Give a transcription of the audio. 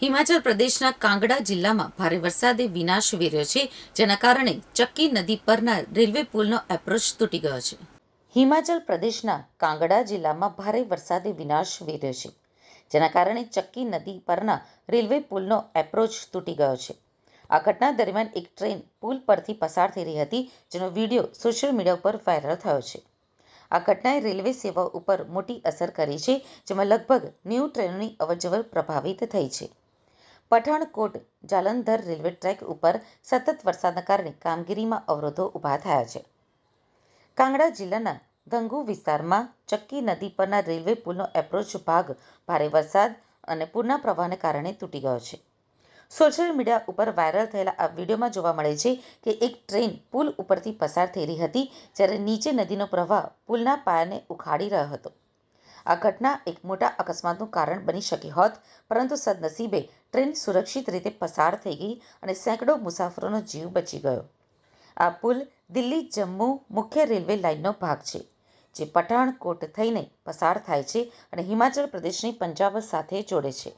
હિમાચલ પ્રદેશના કાંગડા જિલ્લામાં ભારે વરસાદે વિનાશ વેર્યો છે, જેના કારણે ચક્કી નદી પરના રેલવે પુલનો એપ્રોચ તૂટી ગયો છે. હિમાચલ પ્રદેશના કાંગડા જિલ્લામાં ભારે વરસાદે વિનાશ વેર્યો છે, જેના કારણે ચક્કી નદી પરના રેલવે પુલનો એપ્રોચ તૂટી ગયો છે. આ ઘટના દરમિયાન એક ટ્રેન પુલ પરથી પસાર થઈ રહી હતી, જેનો વિડીયો સોશિયલ મીડિયા ઉપર વાયરલ થયો છે. આ ઘટનાએ રેલવે સેવાઓ ઉપર મોટી અસર કરી છે, જેમાં લગભગ 90 ટ્રેનોની અવરજવર પ્રભાવિત થઈ છે. પઠાણકોટ જાલંધર રેલવે ટ્રેક ઉપર સતત વરસાદના કારણે કામગીરીમાં અવરોધો ઊભા થયા છે. કાંગડા જિલ્લાના ધંગુ વિસ્તારમાં ચક્કી નદી પરના રેલવે પુલનો એપ્રોચ ભાગ ભારે વરસાદ અને પૂરના પ્રવાહને કારણે તૂટી ગયો છે. સોશિયલ મીડિયા ઉપર વાયરલ થયેલા આ વિડીયોમાં જોવા મળે છે કે એક ટ્રેન પુલ ઉપરથી પસાર થઈ રહી હતી, જ્યારે નીચે નદીનો પ્રવાહ પુલના પાયાને ઉખાડી રહ્યો હતો. આ ઘટના એક મોટા અકસ્માતનું કારણ બની શકી હોત, પરંતુ સદનસીબે ટ્રેન સુરક્ષિત રીતે પસાર થઈ ગઈ અને સેંકડો મુસાફરોનો જીવ બચી ગયો. આ પુલ દિલ્હી જમ્મુ મુખ્ય રેલવે લાઇનનો ભાગ છે, જે પઠાણકોટ થઈને પસાર થાય છે અને હિમાચલ પ્રદેશને પંજાબ સાથે જોડે છે.